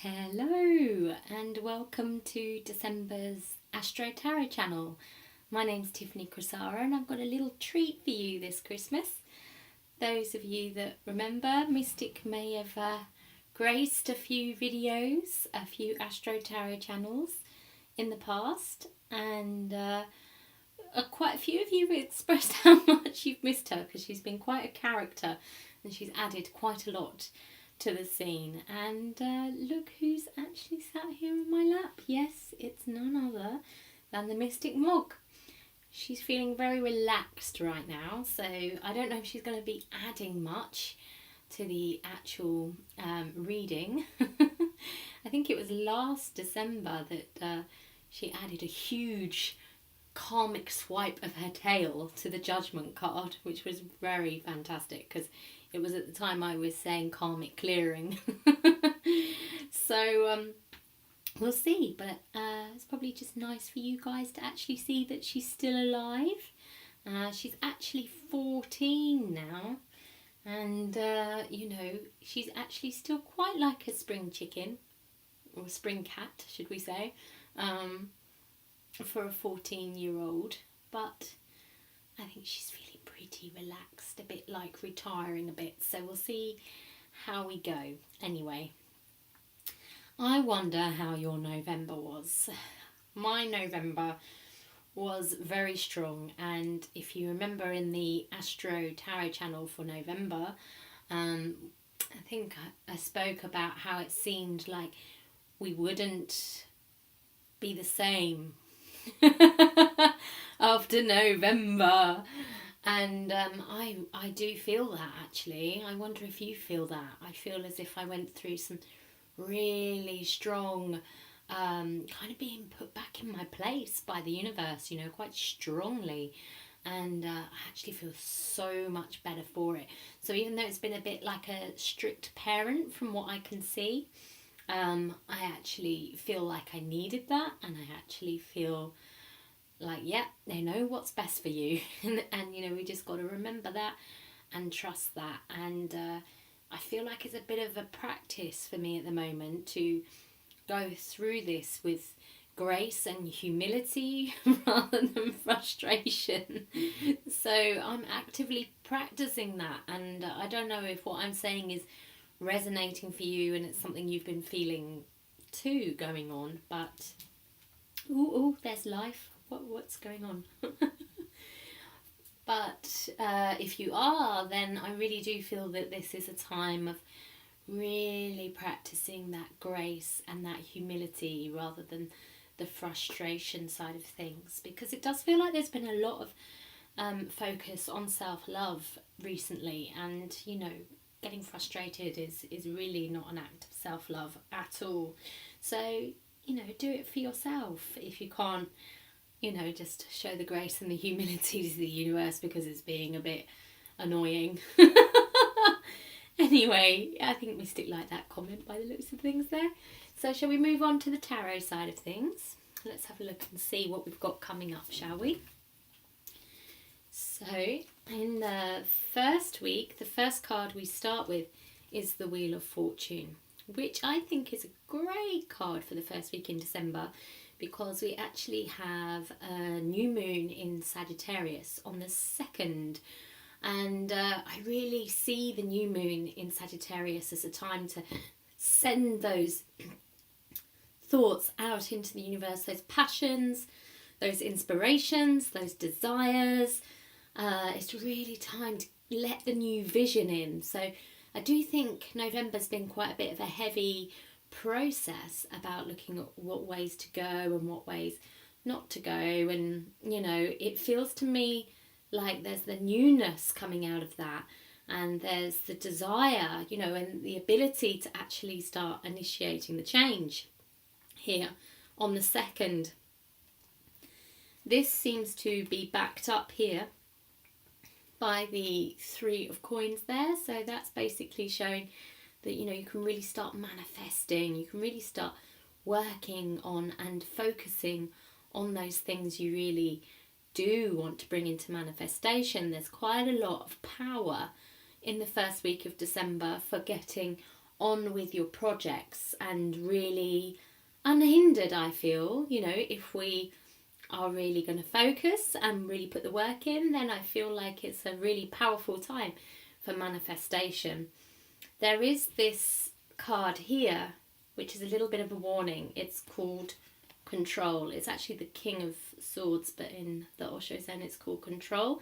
Hello and welcome to December's Astro Tarot channel. My name's Tiffany Crosara and I've got a little treat for you this Christmas. Those of you that remember, Mystic may have graced a few videos, a few Astro Tarot channels in the past, and quite a few of you have expressed how much you've missed her because she's been quite a character and she's added quite a lot to the scene. And look who's actually sat here in my lap. Yes, it's none other than the Mystic Mog. She's feeling very relaxed right now, so I don't know if she's going to be adding much to the actual reading. I think it was last December that she added a huge karmic swipe of her tail to the Judgment card, which was very fantastic because it was at the time I was saying karmic clearing. So we'll see, but it's probably just nice for you guys to actually see that she's still alive. She's actually 14 now, and you know, she's actually still quite like a spring chicken, or a spring cat should we say, for a 14-year-old, but I think she's feeling pretty relaxed, a bit like retiring a bit, so we'll see how we go. Anyway, I wonder how your November was. My November was very strong, and if you remember in the Astro Tarot channel for November, I think I spoke about how it seemed like we wouldn't be the same after November, and I do feel that actually. I wonder if you feel that. I feel as if I went through some really strong kind of being put back in my place by the universe, you know, quite strongly, and I actually feel so much better for it. So even though it's been a bit like a strict parent from what I can see, I actually feel like I needed that, and I actually feel like, yeah, they know what's best for you. and you know, we just got to remember that and trust that. And I feel like it's a bit of a practice for me at the moment to go through this with grace and humility rather than frustration. So I'm actively practicing that, and I don't know if what I'm saying is resonating for you and it's something you've been feeling too going on, but ooh, there's life. What's going on? But if you are, then I really do feel that this is a time of really practicing that grace and that humility rather than the frustration side of things, because it does feel like there's been a lot of focus on self-love recently, and you know, getting frustrated is really not an act of self-love at all. So, you know, do it for yourself. If you can't, you know, just show the grace and the humility to the universe because it's being a bit annoying. Anyway, I think we stick like that comment by the looks of things there. So shall we move on to the tarot side of things? Let's have a look and see what we've got coming up, shall we? So in the first week, the first card we start with is the Wheel of Fortune, which I think is a great card for the first week in December because we actually have a new moon in Sagittarius on the 2nd. And I really see the new moon in Sagittarius as a time to send those thoughts out into the universe, those passions, those inspirations, those desires. It's really time to let the new vision in. So I do think November's been quite a bit of a heavy process about looking at what ways to go and what ways not to go. And, you know, it feels to me like there's the newness coming out of that, and there's the desire, you know, and the ability to actually start initiating the change here on the 2nd. This seems to be backed up here by the 3 of coins there, so that's basically showing that, you know, you can really start manifesting, you can really start working on and focusing on those things you really do want to bring into manifestation. There's quite a lot of power in the first week of December for getting on with your projects and really unhindered, I feel. You know, if we are really going to focus and really put the work in, then I feel like it's a really powerful time for manifestation. There is this card here, which is a little bit of a warning. It's called Control. It's actually the King of Swords, but in the Osho Zen it's called Control.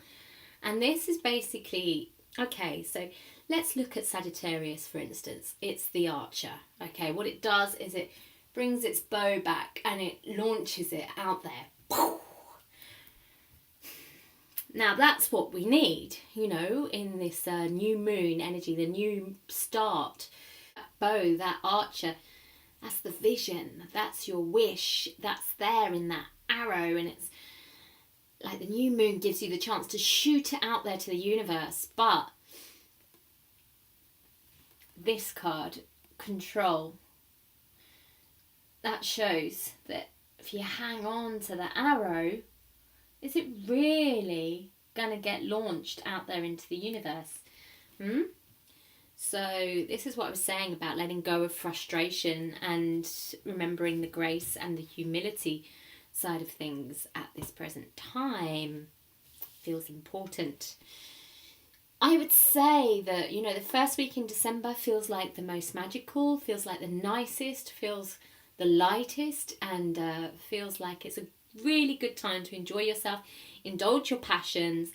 And this is basically, okay, so let's look at Sagittarius, for instance. It's the archer. Okay, what it does is it brings its bow back and it launches it out there. Now that's what we need, you know, in this new moon energy, the new start. That bow, that archer, that's the vision, that's your wish, that's there in that arrow, and it's like the new moon gives you the chance to shoot it out there to the universe. But this card, Control, that shows that if you hang on to the arrow, is it really going to get launched out there into the universe? So this is what I was saying about letting go of frustration and remembering the grace and the humility side of things at this present time. Feels important. I would say that, you know, the first week in December feels like the most magical, feels like the nicest, feels the lightest, and feels like it's a really good time to enjoy yourself, indulge your passions,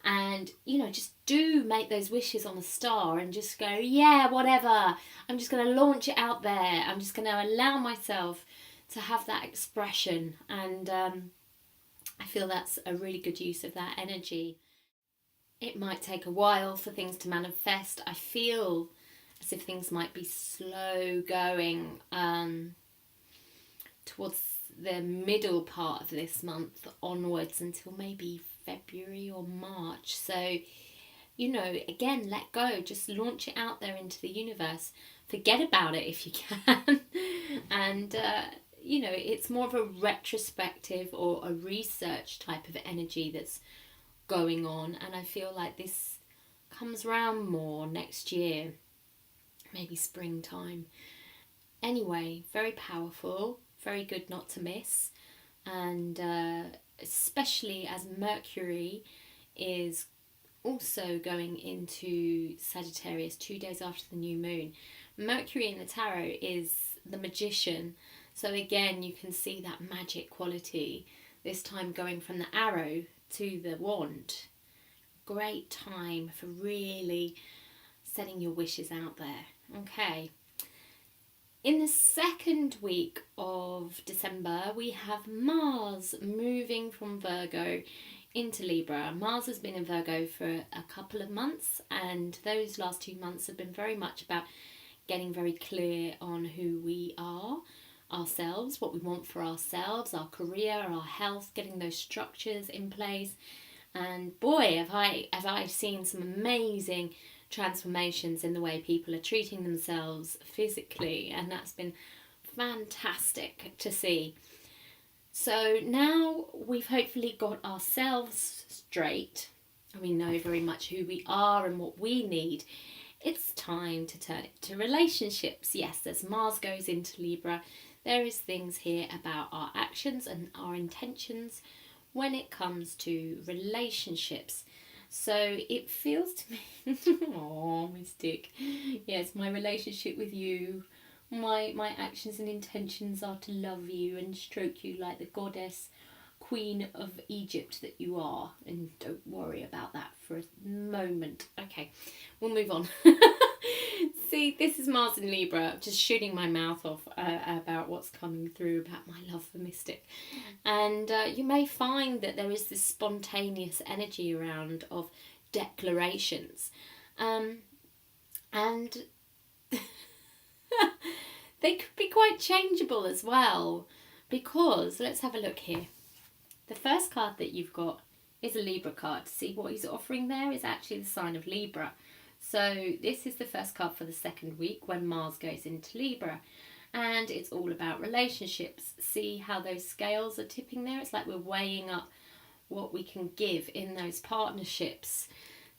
and, you know, just do make those wishes on the star and just go, yeah, whatever, I'm just going to launch it out there. I'm just going to allow myself to have that expression, and I feel that's a really good use of that energy. It might take a while for things to manifest. I feel as if things might be slow going towards the middle part of this month onwards until maybe February or March. So, you know, again, let go. Just launch it out there into the universe. Forget about it if you can. And, you know, it's more of a retrospective or a research type of energy that's going on. And I feel like this comes round more next year. Maybe springtime. Anyway, very powerful. Very good not to miss. And especially as Mercury is also going into Sagittarius 2 days after the new moon. Mercury in the tarot is the magician. So again, you can see that magic quality. This time going from the arrow to the wand. Great time for really setting your wishes out there. Okay. In the second week of December, we have Mars moving from Virgo into Libra. Mars has been in Virgo for a couple of months, and those last 2 months have been very much about getting very clear on who we are, ourselves, what we want for ourselves, our career, our health, getting those structures in place. And boy, have I seen some amazing transformations in the way people are treating themselves physically, and that's been fantastic to see. So now we've hopefully got ourselves straight and we know very much who we are and what we need. It's time to turn it to relationships. Yes, as Mars goes into Libra, there is things here about our actions and our intentions when it comes to relationships. So it feels to me, oh, mystic. Yes, my relationship with you, my actions and intentions are to love you and stroke you like the goddess queen of Egypt that you are. And don't worry about that for a moment. Okay, we'll move on. See, this is Mars in Libra, just shooting my mouth off about what's coming through about my love for mystic. And you may find that there is this spontaneous energy around of declarations. And they could be quite changeable as well, because let's have a look here. The first card that you've got is a Libra card. See what he's offering there is actually the sign of Libra. So this is the first card for the second week when Mars goes into Libra. And it's all about relationships. See how those scales are tipping there? It's like we're weighing up what we can give in those partnerships.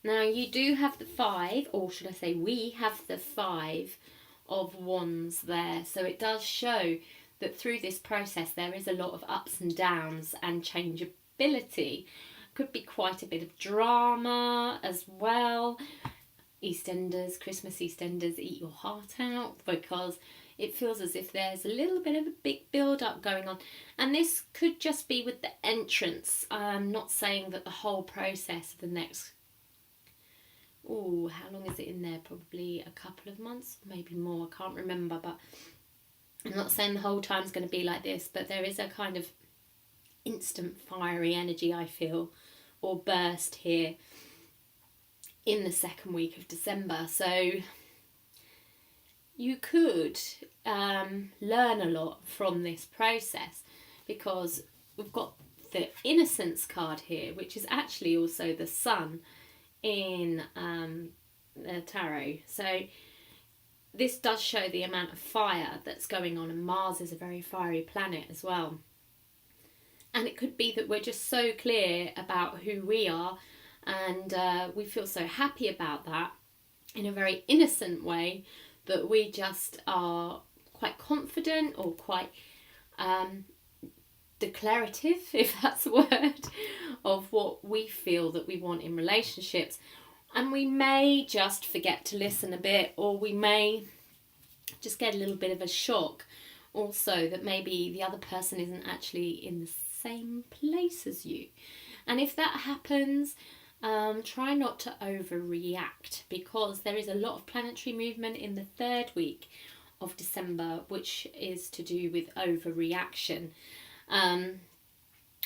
Now you do have the 5, or should I say we have the 5 of Wands there. So it does show that through this process there is a lot of ups and downs and changeability. Could be quite a bit of drama as well. EastEnders, Christmas EastEnders, eat your heart out, because it feels as if there's a little bit of a big build-up going on. And this could just be with the entrance. I'm not saying that the whole process of the next... how long is it in there? Probably a couple of months, maybe more. I can't remember, but I'm not saying the whole time's going to be like this, but there is a kind of instant fiery energy, I feel, or burst here in the second week of December. So you could learn a lot from this process, because we've got the Innocence card here, which is actually also the Sun in the tarot. So this does show the amount of fire that's going on, and Mars is a very fiery planet as well. And it could be that we're just so clear about who we are, and we feel so happy about that in a very innocent way, that we just are quite confident, or quite declarative, if that's a word, of what we feel that we want in relationships. And we may just forget to listen a bit, or we may just get a little bit of a shock also that maybe the other person isn't actually in the same place as you. And if that happens, try not to overreact, because there is a lot of planetary movement in the third week of December, which is to do with overreaction.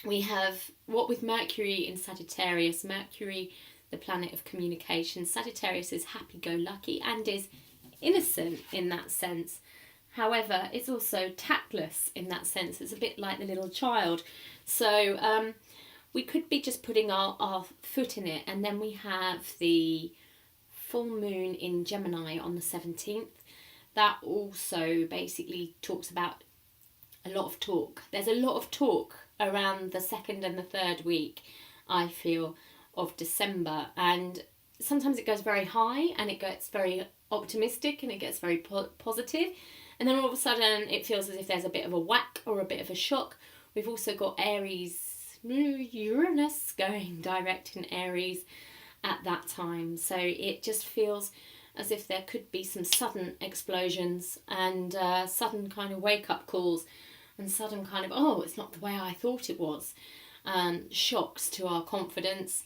We have what with Mercury in Sagittarius. Mercury, the planet of communication. Sagittarius is happy-go-lucky and is innocent in that sense. However, it's also tactless in that sense. It's a bit like the little child. So we could be just putting our foot in it. And then we have the full moon in Gemini on the 17th. That also basically talks about a lot of talk. There's a lot of talk around the second and the third week, I feel, of December. And sometimes it goes very high and it gets very optimistic and it gets very positive. And then all of a sudden it feels as if there's a bit of a whack or a bit of a shock. We've also got Aries, Uranus going direct in Aries at that time. So it just feels as if there could be some sudden explosions and sudden kind of wake-up calls and sudden kind of, oh, it's not the way I thought it was. Shocks to our confidence.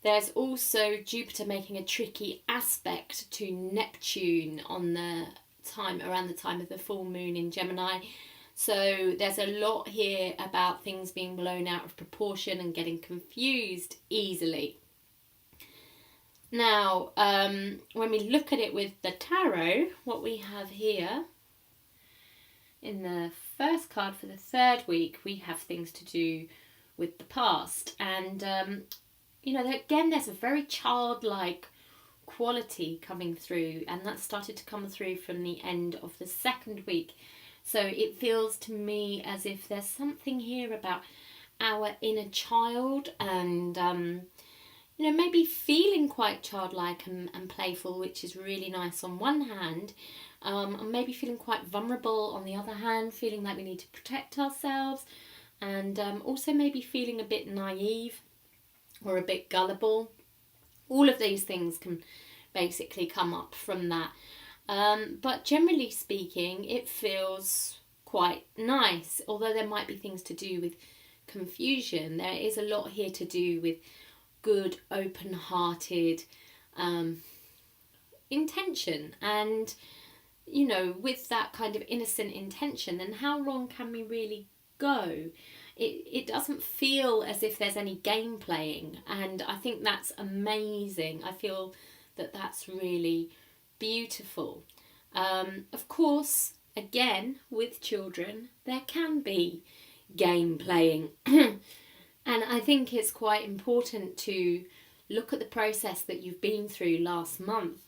There's also Jupiter making a tricky aspect to Neptune on the time, around the time of the full moon in Gemini. So there's a lot here about things being blown out of proportion and getting confused easily. Now, when we look at it with the tarot, what we have here in the first card for the third week, we have things to do with the past. And, you know, again, there's a very childlike quality coming through, and that started to come through from the end of the second week. So it feels to me as if there's something here about our inner child and, you know, maybe feeling quite childlike and playful, which is really nice on one hand, and maybe feeling quite vulnerable on the other hand, feeling like we need to protect ourselves, and also maybe feeling a bit naive or a bit gullible. All of these things can basically come up from that. But generally speaking, it feels quite nice. Although there might be things to do with confusion, there is a lot here to do with good, open-hearted intention. And, you know, with that kind of innocent intention, then how wrong can we really go? It doesn't feel as if there's any game playing, and I think that's amazing. I feel that that's really beautiful. Of course, again, with children, there can be game playing. And I think it's quite important to look at the process that you've been through last month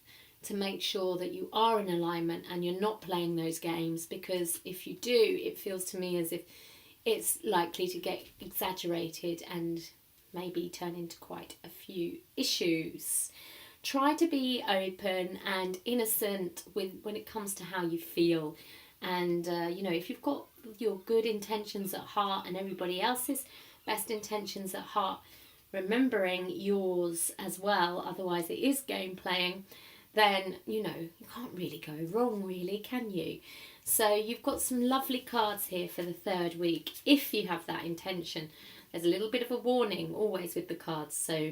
to make sure that you are in alignment and you're not playing those games, because if you do, it feels to me as if it's likely to get exaggerated and maybe turn into quite a few issues. try to be open and innocent when it comes to how you feel. And, you know, if you've got your good intentions at heart and everybody else's best intentions at heart, remembering yours as well, otherwise it is game playing, then, you know, you can't really go wrong, really, can you? So you've got some lovely cards here for the third week, if you have that intention. There's a little bit of a warning always with the cards, so,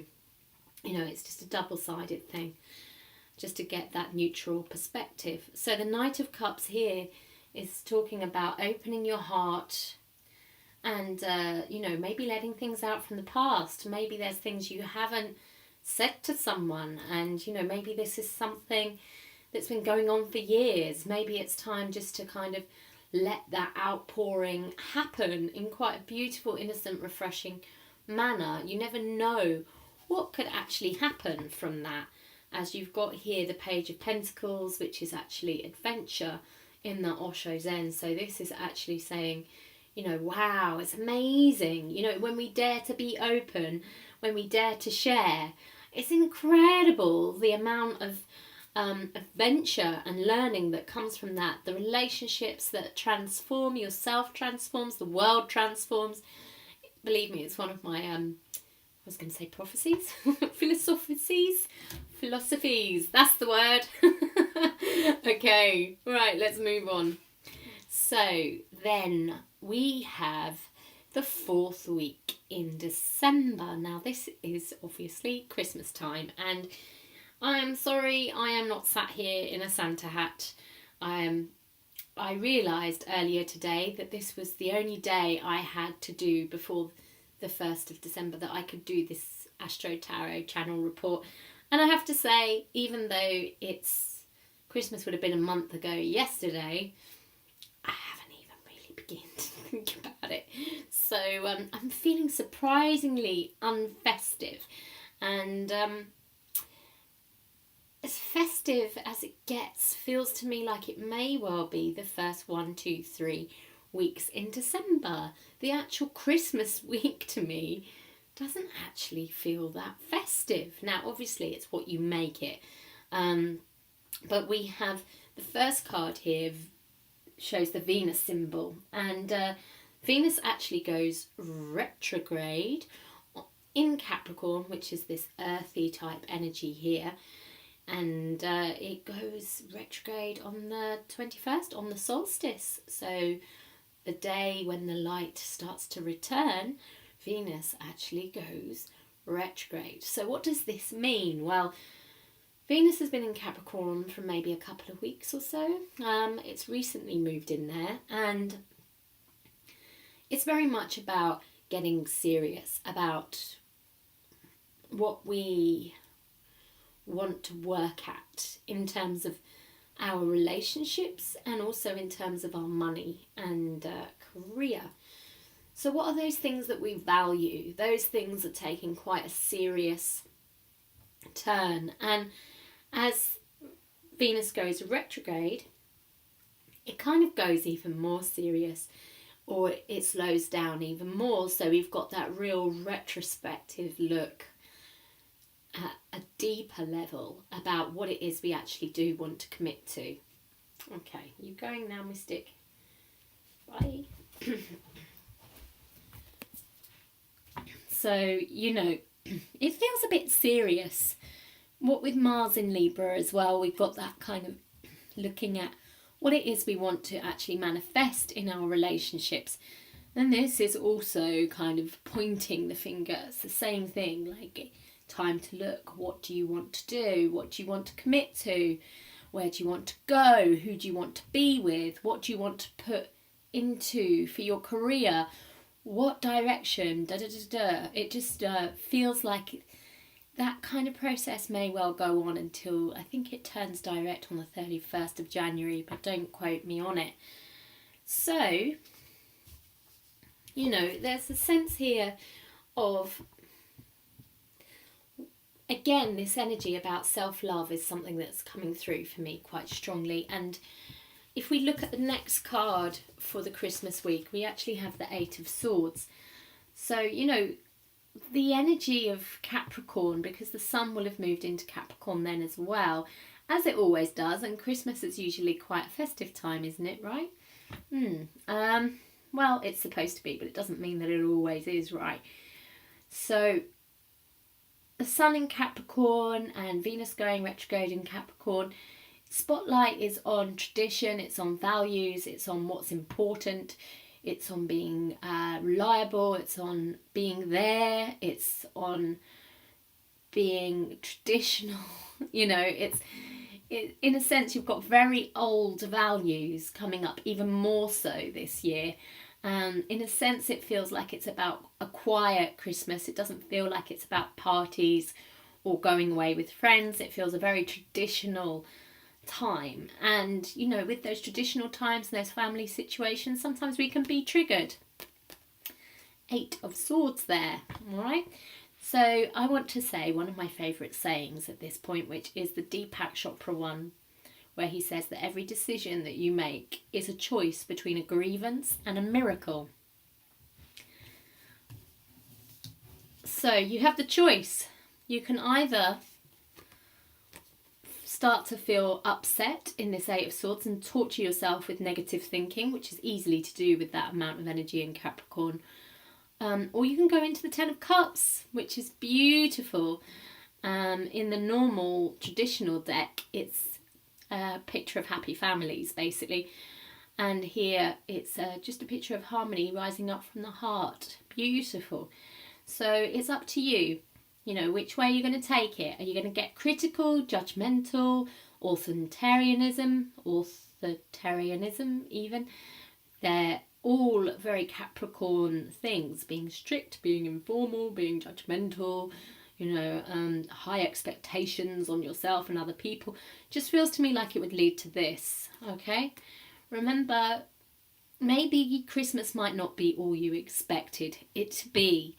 you know, it's just a double-sided thing, just to get that neutral perspective. So the Knight of Cups here is talking about opening your heart and, you know, maybe letting things out from the past. Maybe there's things you haven't said to someone, and, you know, maybe this is something that's been going on for years. Maybe it's time just to kind of let that outpouring happen in quite a beautiful, innocent, refreshing manner. You never know what could actually happen from that, as you've got here the Page of Pentacles, which is actually adventure in the Osho Zen. So this is actually saying, you know, wow, it's amazing. You know, when we dare to be open, when we dare to share, it's incredible the amount of adventure and learning that comes from that. The relationships that transform, yourself transforms, the world transforms. Believe me, it's one of my I was going to say prophecies, philosophies, that's the word. Okay, right, let's move on. So then we have the fourth week in December. Now this is obviously Christmas time, and I'm sorry I am not sat here in a Santa hat. I realised earlier today that this was the only day I had to do before the 1st of December that I could do this Astro Tarot channel report. And I have to say, even though Christmas would have been a month ago yesterday, I haven't even really begun to think about it. So I'm feeling surprisingly unfestive, and as festive as it gets feels to me like it may well be the first 1, 2, 3 weeks in December. The actual Christmas week to me doesn't actually feel that festive. Now obviously it's what you make it, but we have the first card here shows the Venus symbol, and Venus actually goes retrograde in Capricorn, which is this earthy type energy here, and it goes retrograde on the 21st, on the solstice. So the day when the light starts to return, Venus actually goes retrograde. So what does this mean? Well, Venus has been in Capricorn for maybe a couple of weeks or so. It's recently moved in there, and it's very much about getting serious about what we want to work at in terms of our relationships, and also in terms of our money and career. So what are those things that we value? Those things are taking quite a serious turn, and as Venus goes retrograde, it kind of goes even more serious, or it slows down even more. So we've got that real retrospective look at a deeper level about what it is we actually do want to commit to. Okay, you going now, Mystic? Bye. So, you know, it feels a bit serious. What with Mars in Libra as well, we've got that kind of looking at what it is we want to actually manifest in our relationships. And this is also kind of pointing the finger. It's the same thing, like time to look. What do you want to do? What do you want to commit to? Where do you want to go? Who do you want to be with? What do you want to put into for your career? What direction? It just feels like that kind of process may well go on until, I think it turns direct on the 31st of January, but don't quote me on it. So, you know, there's a sense here of, again, this energy about self-love is something that's coming through for me quite strongly. And if we look at the next card for the Christmas week, we actually have the Eight of Swords. So, you know, the energy of Capricorn, because the sun will have moved into Capricorn then as well, as it always does, and Christmas is usually quite a festive time, isn't it, right? Well, it's supposed to be, but it doesn't mean that it always is, right? So the sun in Capricorn and Venus going retrograde in Capricorn, spotlight is on tradition, it's on values, it's on what's important, it's on being reliable, it's on being there, it's on being traditional. You know, in a sense, you've got very old values coming up even more so this year. In a sense, it feels like it's about a quiet Christmas. It doesn't feel like it's about parties or going away with friends. It feels a very traditional time. And, you know, with those traditional times and those family situations, sometimes we can be triggered. 8 of Swords there, all right? So I want to say one of my favourite sayings at this point, which is the Deepak Chopra one, where he says that every decision that you make is a choice between a grievance and a miracle. So you have the choice. You can either start to feel upset in this 8 of Swords and torture yourself with negative thinking, which is easily to do with that amount of energy in Capricorn. Or you can go into the 10 of Cups, which is beautiful. In the normal traditional deck, it's a picture of happy families, basically. And here it's just a picture of harmony rising up from the heart. Beautiful. So it's up to you, you know, which way you're going to take it. Are you going to get critical, judgmental, authoritarianism even? They're all very Capricorn things, being strict, being informal, being judgmental, you know, high expectations on yourself and other people. Just feels to me like it would lead to this, okay? Remember, maybe Christmas might not be all you expected it to be,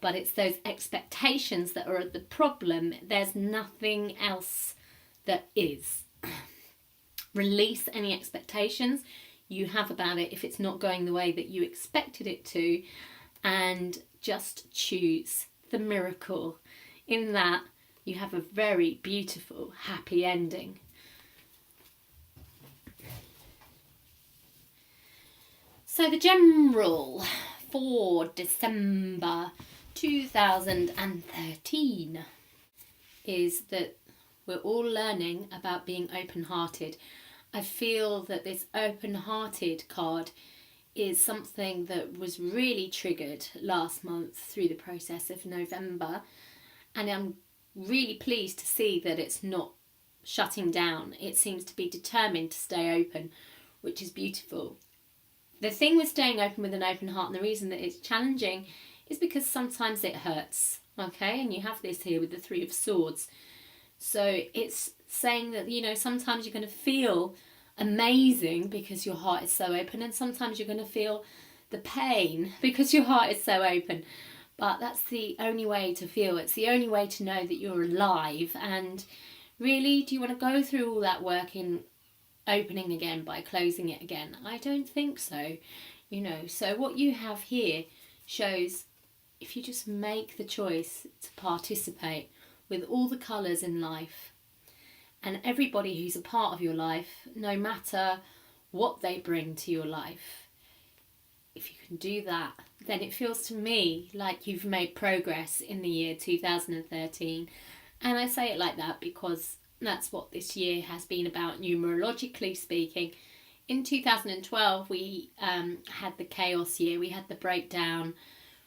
but it's those expectations that are the problem. There's nothing else that is. Release any expectations you have about it if it's not going the way that you expected it to, and just choose the miracle. In that, you have a very beautiful, happy ending. So the general for December 2013 is that we're all learning about being open-hearted. I feel that this open-hearted card is something that was really triggered last month through the process of November, and I'm really pleased to see that it's not shutting down. It seems to be determined to stay open, which is beautiful. The thing with staying open with an open heart, and the reason that it's challenging, is because sometimes it hurts, okay? And you have this here with the 3 of Swords. So it's saying that, you know, sometimes you're going to feel amazing because your heart is so open, and sometimes you're going to feel the pain because your heart is so open. But that's the only way to feel. It's the only way to know that you're alive. And really, do you want to go through all that work in opening again by closing it again? I don't think so, you know. So what you have here shows if you just make the choice to participate with all the colours in life, and everybody who's a part of your life, no matter what they bring to your life, if you can do that, then it feels to me like you've made progress in the year 2013. And I say it like that because that's what this year has been about, numerologically speaking. In 2012, we had the chaos year, we had the breakdown,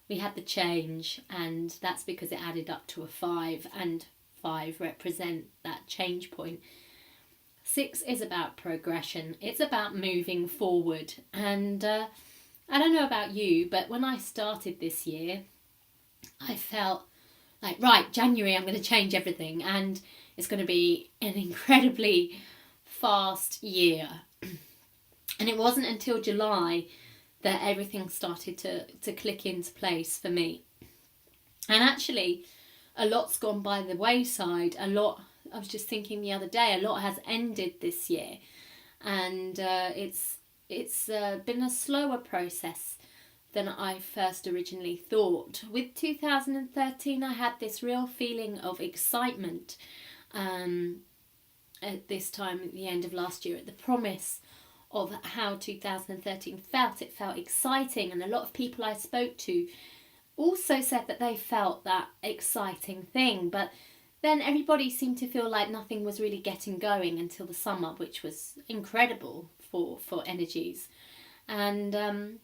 we had the change, and that's because it added up to a 5, and 5 represent that change point. 6 is about progression. It's about moving forward. And I don't know about you, but when I started this year, I felt like, right, January, I'm going to change everything, and it's going to be an incredibly fast year. And it wasn't until July that everything started to click into place for me. And actually, a lot's gone by the wayside. I was just thinking the other day, a lot has ended this year. And it's been a slower process than I first originally thought. With 2013, I had this real feeling of excitement at this time at the end of last year, at the promise of how 2013 felt. It felt exciting, and a lot of people I spoke to also said that they felt that exciting thing, but then everybody seemed to feel like nothing was really getting going until the summer, which was incredible for energies. And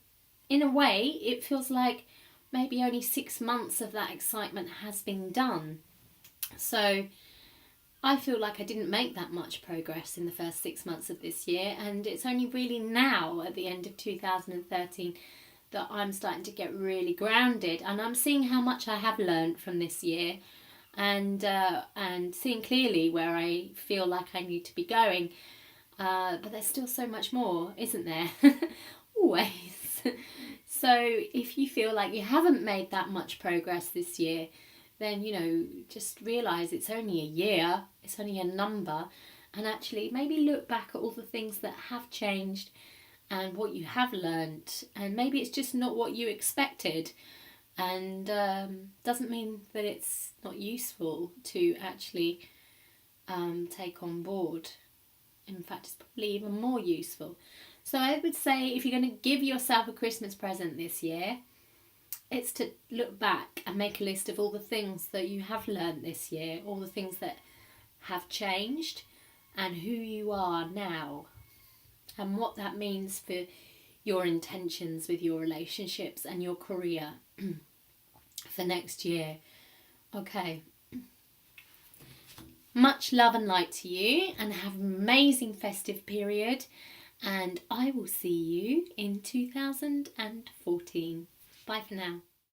in a way, it feels like maybe only 6 months of that excitement has been done. So I feel like I didn't make that much progress in the first 6 months of this year, and it's only really now at the end of 2013 that I'm starting to get really grounded, and I'm seeing how much I have learned from this year, and seeing clearly where I feel like I need to be going. But there's still so much more, isn't there? Always. So if you feel like you haven't made that much progress this year, then, you know, just realise it's only a year, it's only a number, and actually maybe look back at all the things that have changed and what you have learnt, and maybe it's just not what you expected, and doesn't mean that it's not useful to actually take on board. In fact, it's probably even more useful. So I would say, if you're going to give yourself a Christmas present this year, it's to look back and make a list of all the things that you have learned this year, all the things that have changed, and who you are now, and what that means for your intentions with your relationships and your career for next year. Okay. Much love and light to you, and have an amazing festive period, and I will see you in 2014. Bye for now.